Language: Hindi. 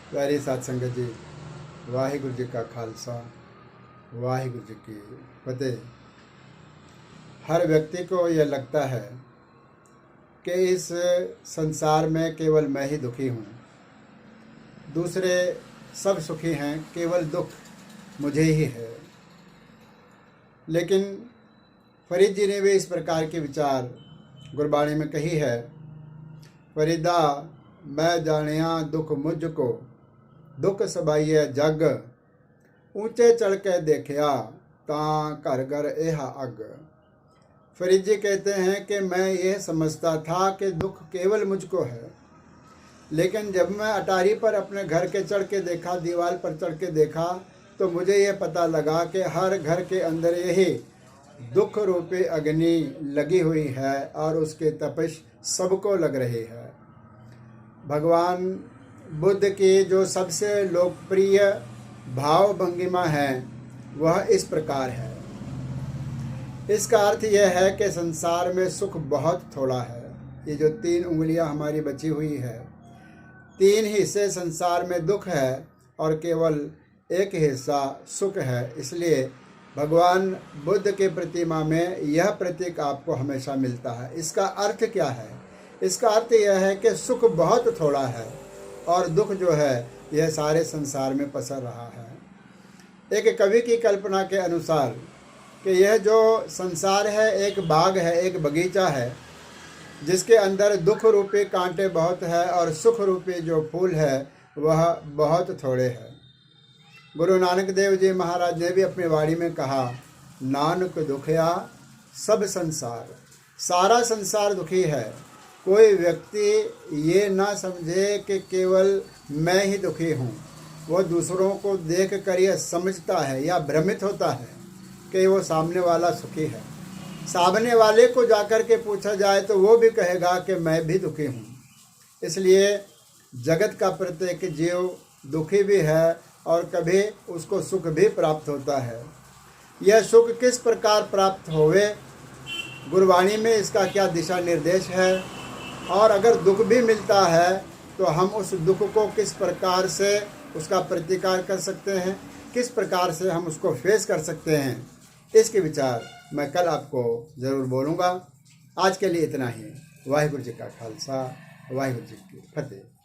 प्यारी साध संगत जी, वाहिगुरु जी का खालसा, वाहिगुरु जी की फतेह। हर व्यक्ति को यह लगता है कि इस संसार में केवल मैं ही दुखी हूँ, दूसरे सब सुखी हैं, केवल दुख मुझे ही है। लेकिन फरीद जी ने भी इस प्रकार के विचार गुरबाणी में कही है। फरीदा मैं जानिया दुख मुझको, दुख सबाइए जग, ऊंचे चढ़ के देखिया ता घर घर एहा अग। फरीद जी कहते हैं कि मैं यह समझता था कि दुख केवल मुझको है, लेकिन जब मैं अटारी पर अपने घर के चढ़ के देखा, दीवार पर चढ़ के देखा, तो मुझे यह पता लगा कि हर घर के अंदर यही दुख रूपी अग्नि लगी हुई है और उसकी तपिश सबको लग रही है। भगवान बुद्ध की जो सबसे लोकप्रिय भाव भंगिमा है वह इस प्रकार है। इसका अर्थ यह है कि संसार में सुख बहुत थोड़ा है। ये जो 3 उंगलियां हमारी बची हुई है, 3 हिस्से संसार में दुख है और केवल एक हिस्सा सुख है। इसलिए भगवान बुद्ध के प्रतिमा में यह प्रतीक आपको हमेशा मिलता है। इसका अर्थ क्या है? इसका अर्थ यह है कि सुख बहुत थोड़ा है और दुख जो है यह सारे संसार में पसर रहा है। एक कवि की कल्पना के अनुसार कि यह जो संसार है एक बाग है, एक बगीचा है, जिसके अंदर दुख रूपी कांटे बहुत है और सुख रूपी जो फूल है वह बहुत थोड़े हैं। गुरु नानक देव जी महाराज ने भी अपनी वाणी में कहा, नानक दुखिया सब संसार, सारा संसार दुखी है। कोई व्यक्ति ये ना समझे कि केवल मैं ही दुखी हूँ। वह दूसरों को देख कर यह समझता है या भ्रमित होता है कि वो सामने वाला सुखी है। सामने वाले को जाकर के पूछा जाए तो वो भी कहेगा कि मैं भी दुखी हूँ। इसलिए जगत का प्रत्येक जीव दुखी भी है और कभी उसको सुख भी प्राप्त होता है। यह सुख किस प्रकार प्राप्त होवे, गुरबाणी में इसका क्या दिशा निर्देश है, और अगर दुख भी मिलता है तो हम उस दुख को किस प्रकार से उसका प्रतिकार कर सकते हैं, किस प्रकार से हम उसको फेस कर सकते हैं, इसके विचार मैं कल आपको ज़रूर बोलूँगा। आज के लिए इतना ही। वाहिगुरु जी का खालसा, वाहिगुरु जी की फतेह।